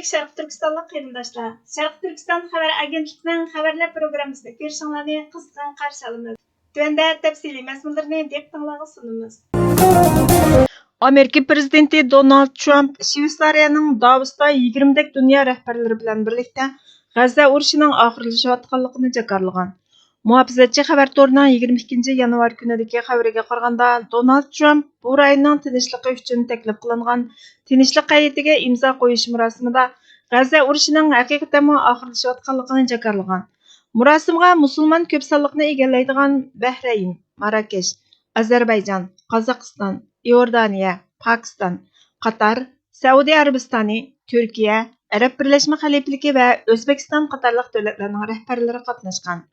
Hörmətlik Şərq Türkistanlıq qarindaşlar, Şərq Türkistan xəbər agentliğinin xəbərlər proqramısında görüşünüzü qızğın qarşı alırıq. Tövəndə təfsili məzmunlarını diqqətinizə sunumuz. Amerika prezidenti Donald Trump Şveysariyaning Davosda 20 dək dünya rəhbərləri bilan birlikdə G'azza urushining oxirlashayotganligini jakarlagan. Muhofizatchi xabar torining 22 yanvar kunidagi xabariga qaraganda, Donald Trump bu rayonning tinchligi uchun taklif qilingan tinchlik qayitiga imzo qo'yish marosimida G'azza urushining haqiqatan oxirlashayotganligini jakarlagan. Marosimga musulmon ko'p sonliqni egallaydigan Bahrayn, Marokash, Ozarbayjon, Qozog'iston, Iordaniya, Pokiston, Qatar, Saudiya Arabistoni, Turkiya, Arab Birlashma Xalifaligi va O'zbekiston qatorliq davlatlarning rahbarlari qatnashgan.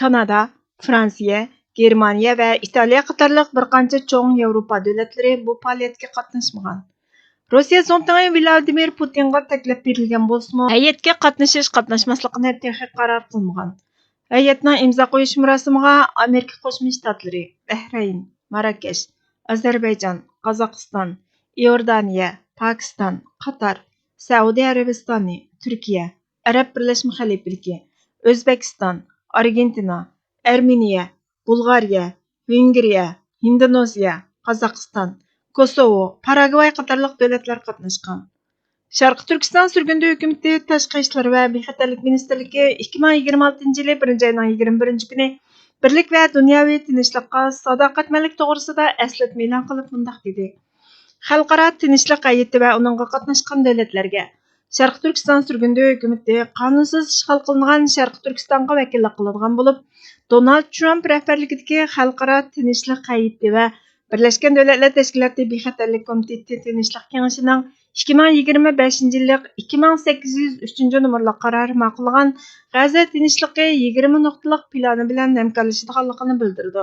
Kanada, Fransiya, Germaniya va Italiya qatorliq bir qancha cho'ng Yevropa davlatlari bu faoliyatga qatnashmagan. Rossiya Prezidenti Vladimir Putinga taklif berilgan bo'lsa-mu, hay'atga qatnashmasligini texnik qaror qilmagan. Hay'atning imzo qo'yish marosimiga Amerika Qo'shma Shtatlari, Bahrayn, Marokash, Ozarbayjon, Qozog'iston, Iordaniya, Pokiston, Qatar, Saudiya Arabistoni, Turkiya, Arab Birlashma Xalifaligi, O'zbekiston, Argentina, Armeniya, Bulgariya, Vengriya, Indoneziya, Qozog'iston, Kosovo, Paragvay qatorliq davlatlar qatnashgan. Sharq Turkiston surgundi hukumati Tashqi ishlar va bexatarlik ministrligi 2026 yili 1-oyning 21 kuni Birlik va dunyoviy tinchlikqa sadoqatmanlik to'g'risida eslatma e'lon qilib mundaq dedi. Xalqaro tinchlik hay'ati va uningga qatnashgan davlatlarga Sharq Turkiston surgundi hukumati qonunsiz ishg'ol qilingan Sharq Turkistonga vakillik qiladigan bo'lib, Donald Trump rahbarligidagi xalqaro tinchlik hay'ati va Birleşken Devletler Teşkilatı Bexatarlik Komiteti Tinchlik Kengashining 2025 yillik 2803 numurli qarori ma'qullagan G'azza tinchligi 20 nuqtalik plani bilan hamkorlashadiganligini bildirdi.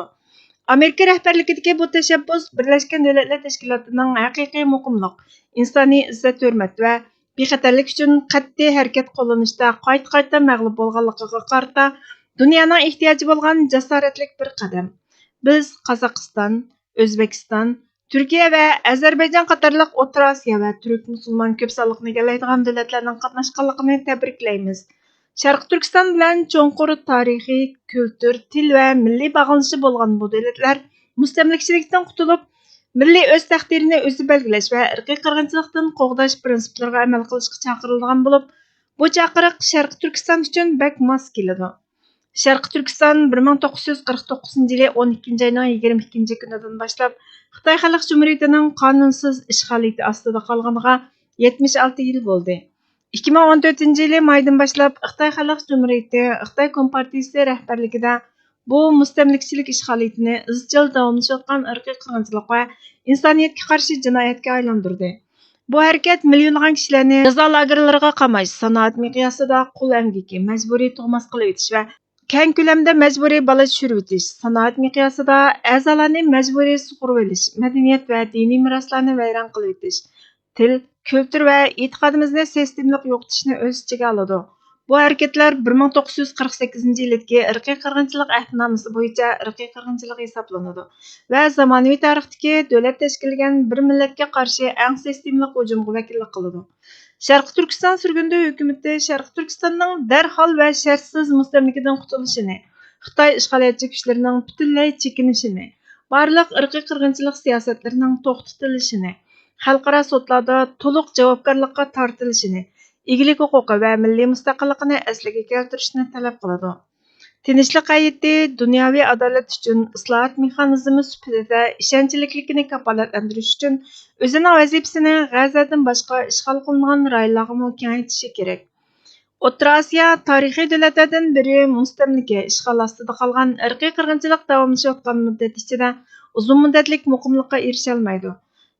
Amerika rahbarligidagi bu tashabbus Birleşken Devletler Teşkilatıning haqiqiy muqimlik, insoniy izzat-hurmat va bexatarlik uchun qat'iy harakat qo'llanishda qayta mag'lub bo'lganligiga qarata dunyoning ehtiyoji bo'lgan jasoratlik bir qadam. Biz Qozog'iston, O'zbekiston, Turkiya va Ozarbayjon qatorliq O'rta Osiyo va turk musulmon ko'p sonliqni egallaydigan davlatlarning qatnashganligini tabriklaymiz. Sharq Turkiston bilan cho'nqur tarixiy, kultur, til va milliy bog'lanishi bo'lgan bu davlatlar mustamlakachilikdan qutulib, milliy o'z taqdirini o'zi belgilash va irqiy qirg'inchilikdan qo'g'dash prinsiplariga amal qilishga chaqirilgan bo'lib, bu chaqiriq Sharq Turkiston uchun bak mos keladi. Sharq Turkiston 1949 yili 12 oyning 22 kunidan boshlab Xitoy Xalq Cumhuriyatining qonunsiz ishg'oliyati ostida qolganiga 76 yil bo'ldi. 2014 yili maydan boshlab Xitoy Xalq Cumhuriyati Xitoy Kompartiyasi rahbarligida bu mustamlakachilik ishg'oliyatini izchil davomlashayotgan irqiy qirg'inchilik va insoniyatga qarshi jinoyatga aylantirdi. Bu harakat millionlagan kishilarni jazo lagerlariga qamash, sanoat miqyosida qul amgaki, majburiy tug'mas qilib o'tish va keng ko'lamda majburiy bola tushirib o'tish, sanoat miqyosida a'zolarni majburiy sug'urib olish, madaniyat va diniy meroslarni vayron qilib o'tish, til, kultur va e'tiqodimizni sistemlik yo'qotishni o'z ichiga oladi. Bu harakatlar 1948 yildagi irqiy qirg'inchilik ahdnomasi bo'yicha irqiy qirg'inchilik hisoblanadi va zamonaviy tarixdagi davlat tashkillagan bir millatga qarshi eng sistemlik hujumga vakillik qiladi. Sharq Turkiston surgundi hukumati Sharq Turkistonning darhol va shartsiz mustamlikadan qutulishini, Xitoy ishg'oliyatchi kuchlarining butunlay chekinishini, barliq irqiy qirg'inchilik siyosatlarining to'xtatilishini, xalqaro sudlarda to'liq javobgarlikka tortilishini, egilik huquqi va milliy mustaqilligini asliga keltirishni talab qiladi. Tinchlik hay'ati dunyoviy adolat uchun islohot mexanizmi sifatida ishonchlilikni kafolatlantirish uchun o'zining vazifasini G'azzadan boshqa ishg'ol qilingan rayonlarga kengaytirishi kerak. O'rta Osiyo tarixiy davlatlardan biri mustamlaka ishg'ol ostida qolgan irqiy qirg'inchilik davomlashayotgan muddat ichida uzun muddatlik muqimlikqa erisha olmaydi.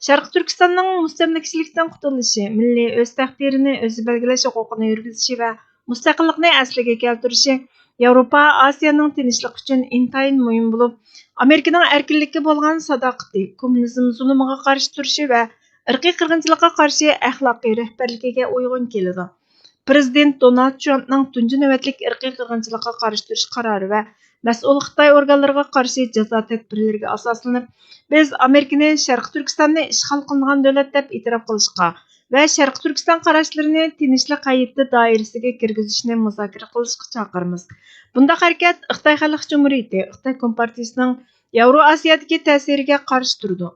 Sharq Turkistonning mustamlakachilikdan qutulishi, milliy o'z taqdirini o'zi belgilash huquqini yurgizishi va mustaqillikni asliga keltirishi Yevropa, Osiyoning tinchligi uchun intayin muhim bo'lib, Amerikaning erkinlikka bo'lgan sadoqati, kommunizm zulmiga qarshi turishi va irqiy qirg'inchilikqa qarshi axloqiy rahbarligiga uyg'un keladi. Prezident Donald Trumpning tunji navbatlik irqiy qirg'inchilikqa qarshi turish qarori va mas'ul Xitoy organlariga qarshi jazo tadbirlariga asoslanib, biz Amerikani Sharq Turkistonni ishg'ol qilingan davlat deb e'tirof qilishga va Sharq Turkiston qarashlarini tinchlik qayiti doirasiga kirgizishni muzokara qilishga chaqiramiz. Bundaq harakat Xitoy Xalq Jumhuriyati, Xitoy Kompartiyasining Yevroasiyadagi ta'siriga qarshi turdi.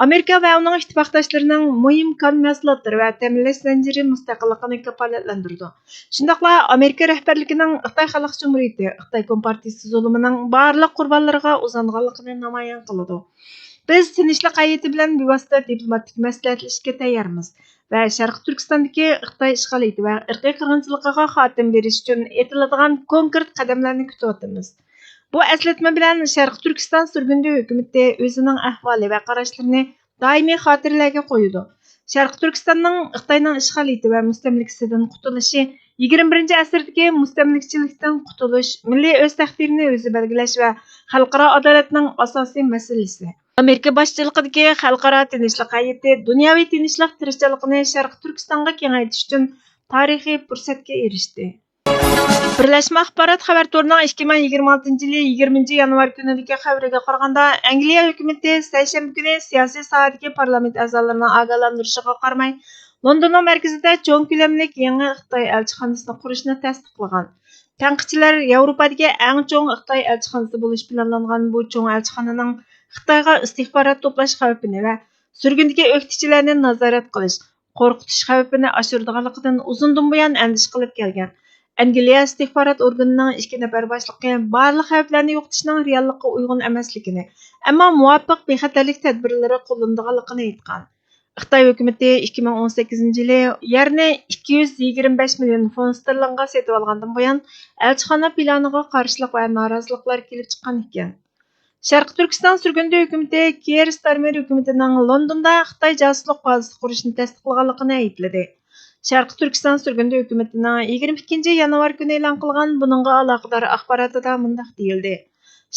Amerika va uning ittifoqdoshlarining muhim kon mahsulotlari va ta'minlash zanjiri mustaqilligini kafolatlantirdi. Shundaqla Amerika rahbarligining Xitoy Xalq Jumhuriyati, Xitoy Kompartiyasi zulmining barliq qurbonlariga uzanganligini namoyon qiladi. Biz tinchlik qayiti bilan bevosita diplomatik maslahatlashishga tayyormiz va Sharq Turkistondagi Xitoy ishg'oliyati va irqiy qirg'inchiligiga xotim berish uchun etiladigan konkret qadamlarni kutyapmiz. Bu eslatma bilan Sharq Turkiston surgundi hukumati o'zining ahvoli va qarashlarini doimiy xotirlarga qo'yadi. Sharq Turkistonning Xitoyning ishg'oliyati va mustamlikasidan qutulishi 21 asrdagi mustamlikchilikdan qutulish, milliy o'z taqdirini o'zi belgilash va xalqaro adolatning asosiy masalasi. Amerika boshchiligidagi xalqaro tinchlik hay'ati dunyoviy tinchlik tirishchiligini Sharq Turkistonga kengaytirish uchun tarixiy fursatga erishdi. Birleşme Axborot xabar torining 2026-yil 20 yanvar kunidagi xabariga qaraganda, Angliya hukumati seshanba kuni siyosiy sohadagi parlament a'zolarining ogohlantirishiga qaramay, Londonning markazida cho'ng ko'lamlik yangi Xitoy elchixonasini qurishni tasdiqlagan. Tanqidchilar Yevropadagi eng cho'ng Xitoy elchixonasi bo'lish planlangan bu cho'ng elchixonaning Xitoyga istixborot to'plash xavfini va surgundagi o'qituvchilarni nazorat qilish, qo'rqitish xavfini oshiradiganligidan uzundan buyon andish qilib kelgan. Angliya istixborot organining 2 nafar boshlig'i barliq xavflarni yo'qotishning reallikka uyg'un emasligini, ammo muvofiq bexatarlik tadbirlari qo'llanilganligini aytgan. Xitoy hukumati 2018-yili yerni 225 million funt sterlingga sotib olgandan buyon elchixona planiga qarshilik va noroziliklar kelib chiqqan ekan. Sharq Turkiston surgundi hukumati Keir Starmer hukumatining Londonda Xitoy josuslik bazasi qurishni tasdiqlaganligini aytdi. Sharq Turkiston surgundi hukumatining 22 yanvar kuni e'lon qilgan buningga aloqador axborotida mundaq deyildi.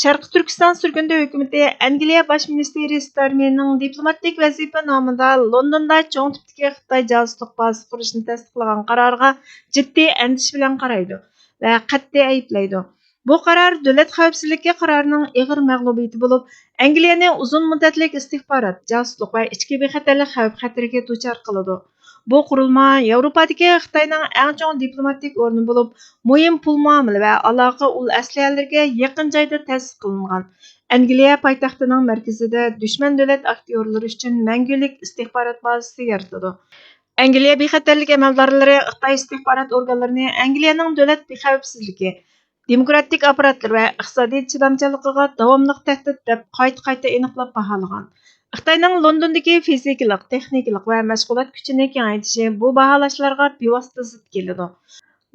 Sharq Turkiston surgundi hukumati Angliya bosh ministri Starmerning diplomatik vazifa nomida Londonda cho'ng tipdagi Xitoy josuslik bazasi qurishni tasdiqlagan qaroriga jiddiy andish bilan qaraydi va qat'iy ayblaydi. Bu qaror davlat xavfsizligi qarorining ig'ir mag'lubiyati bo'lib, Angliyani uzun muddatli istixborot, josuslik va ichki bexatarlik xavf-xatariga duchor qiladi. Bu qurilma Yevropadagi Xitoyning eng cho'ng diplomatik o'rni bo'lib, muhim pul muomala va aloqa ul asliyalarga yaqin joyda ta'sis qilingan. Angliya poytaxtining markazida dushman davlat aktyorlari uchun mangulik istixborot bazasi yaratadi. Angliya bexatarlik amaldorlari Xitoy istixborot organlarini Angliyaning davlat xavfsizligi, demokratik apparatlar va iqtisodiy chidamchanligiga davomli tahdid deb qayta aniqlab baholagan. Xitoyning Londondagi fizikalik, texnikalik va mashg'ulot kuchini kengaytirishi bu baholashlarga bevosita zid keladi.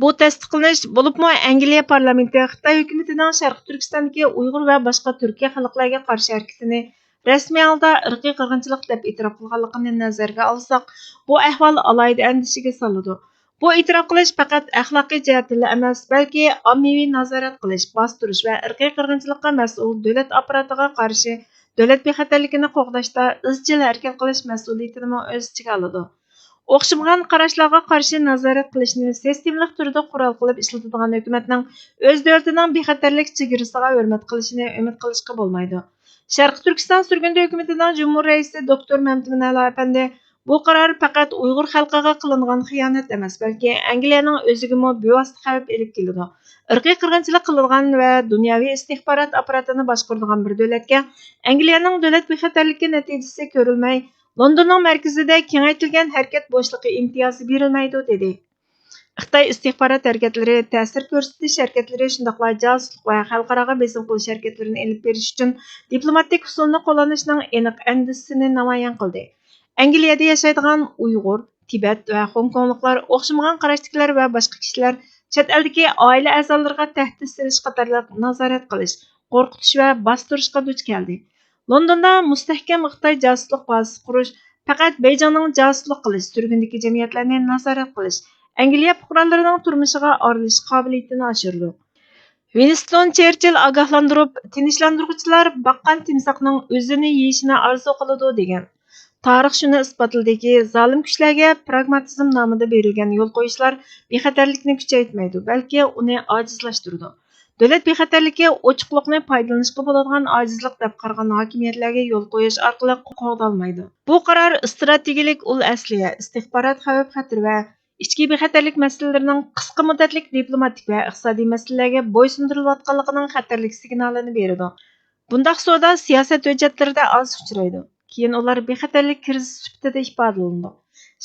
Bu tasdiqlanish bo'libmi Angliya parlamenti Xitoy hukumatining Sharq Turkistondagi Uyg'ur va boshqa Turkiya xalqlariga qarshi harakatini rasmiy holda irqiy qirg'inchilik deb e'tirof qilganligini nazarga olsak, bu ahvol alohida andishaga soladi. Bu e'tirof qilish faqat axloqiy jihatdan emas, balki ommaviy nazorat qilish, bostirish va irqiy qirg'inchilikqa mas'ul davlat apparatiga qarshi davlat bexatarligini qo'g'dashda izchil harakat qilish mas'uliyatini o'z ichiga oladi. O'xshamagan qarashlarga qarshi nazorat qilishni sistemlik turda qurol qilib ishlatadigan hukumatning o'z davlatining bexatarlik chegarasiga hurmat qilishini umid qilishga bo'lmaydi. Sharq Turkiston surgundi hukumatining Jumhur raisi Dr. Mamtminalo apandi bu qaror faqat Uyg'ur xalqiga qilingan xiyonat emas, balki Angliyaning o'ziga bevosita xavf elib keladi. Irqiy qirg'inchilik qilingan va dunyoviy istixborot apparatini boshqaradigan bir davlatga Angliyaning davlat bexatarligi natijasi ko'rilmay, Londonning markazida kengaytirilgan harakat bo'shlig'i imtiyozi berilmaydi dedi. Xitoy istixborot harakatlari, ta'sir ko'rsatish harakatlari, shundaqla josuslik va xalqaro besim qilish harakatlarini olib berish uchun diplomatik usulni qo'llanishning aniq andisini namoyon qildi. Angliyada yashaydigan Uyg'ur, Tibet va Hongkongliklar, o'xshamagan qarashdagilar va boshqa kishilar chet eldagi oila a'zolariga tahdid solish qatorliq nazorat qilish, qo'rqitish va bostirishga duch keldi. Londonda mustahkam Xitoy josuslik bazasi qurish, faqat Beyjingning josuslik qilish, surgundagi jamiyatlarni nazorat qilish, Angliya fuqarolarining turmushiga aralashish qobiliyatini oshirdi. Winston Churchill ogohlantirib, tinchlantiruvchilar baqqan timsoqning o'zini yeyishini orzu qiladi degan. Tarix shuni isbotladiki, zolim kuchlarga pragmatizm nomida berilgan yo'l qo'yishlar bexatarlikni kuchaytirmaydi, balki uni ojizlashtiradi. Dövlət bexatarligi ochiqlikni foydalanishga bo'ladigan ojizlik deb qaragan hokimiyatlarga yo'l qo'yish orqali qo'g'dalmaydi. Bu qaror strategik ul asliya, istixborot xavf-xatar va ichki bexatarlik masalalarining qisqa muddatlik diplomatik va iqtisodiy masalalarga bo'ysundirilayotganligining xatarlik signalini beradi. Bundaq savdo siyosat hujjatlarida oz uchraydi. Keyin ular bexatarlik krizi sifatida ifodalanadi.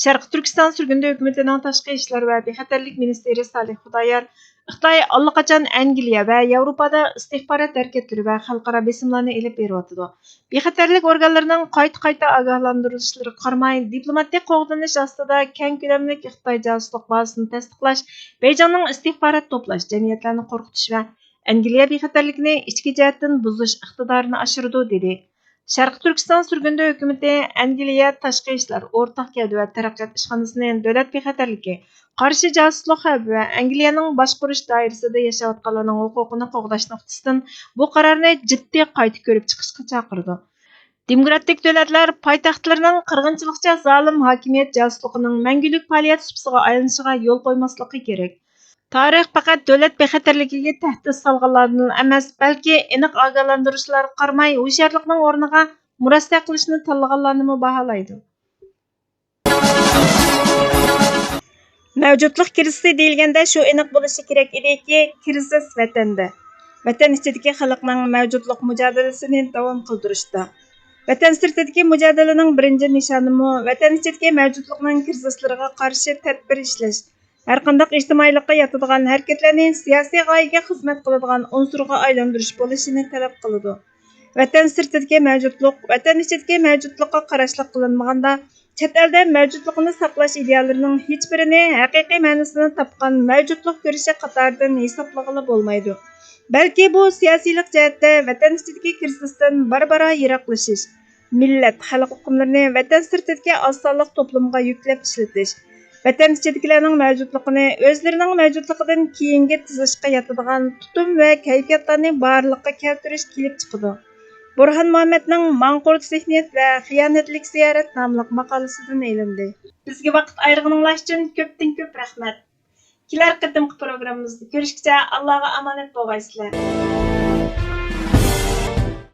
Sharq Turkiston surgunda hukumatining tashqi ishlar va bexatarlik ministri Salih Xudoyor Xitoy allaqachon Angliya va Yevropada istixborot harakatlari va xalqaro besimlarni elib beryotidi. Bexatarlik organlarining qayta ogohlantirilishlariga qaramay, diplomatik qo'g'danish ostida keng ko'lamli Xitoy josuslik bazasini tasdiqlash, Beijingning istixborot to'plash, jamiyatlarni qo'rqitish va Angliya bexatarlikni ichki jihatdan buzish iqtidorini oshirdi dedi. Sharq Turkiston surgunda hukumati Angliya tashqi ishlar, o'rtaq gavda va taraqqiyot ishxonasining davlat bexatarligi, qarshi josuslik xavfi va Angliyaning boshqarish doirasida yashayotganlarning huquqini qo'g'dash nuqtasidan bu qarorni jiddiy qayta ko'rib chiqishga chaqirdi. Demokratik davlatlar poytaxtlarining qirg'inchilikcha zolim hokimiyat josusligining mangulik faoliyat subsiga aylanishiga yo'l qo'ymasligi kerak. Tarix faqat davlat bexatarligiga tahdid solganlardan emas, balki aniq ogohlantirishlarga qaramay, hushyorlikning o'rniga murosasiya qilishni tanlaganlarni baholaydi. Mavjudlik krizisi deyilganda shu aniq bo'lishi kerak ediki, krizis vatanda. Vatan ichidagi xalqning mavjudlik mujodalasini davom qildirishda. Vatan sirtidagi mujodalaning birinchi nishonimi vatan ichidagi mavjudlikning krizislariga qarshi tadbir ishlash. Har qanday ijtimoiylikqa yotadigan harakatlarni siyosiy g'oyaga xizmat qiladigan unsurga aylantirish bo'lishini talab qiladi. Vatan sirtidagi mavjudlik, vatan ichidagi mavjudlikqa qarashli qilinmaganda, chet elda mavjudligini saqlash ideallarining hech birini haqiqiy ma'nosini topgan mavjudlik ko'rishi qatoridan hisoblag'ili bo'lmaydi. Balki bu siyosiylik jihatda vatan ichidagi krizisdan barbara yiroqlashish, millat, xalq huquqlarini vatan sirtidagi oz sonli to'plamga yuklab ishlatish, vatan ichidagilarning mavjudligini o'zlarining mavjudligidan keyingi tizishga yotadigan tutum va kayfiyatlarni borliqqa keltirish kelib chiqadi. Burhan Muhammadning Manqurt Zihniyat va Xiyonatlik ziyorat nomli maqolasidan elindi. Bizga vaqt ayirganingiz uchun ko'pdan-ko'p rahmat. Kelar qatimqi programmamizda ko'rishguncha Allohga omonat bo'lgaysizlar.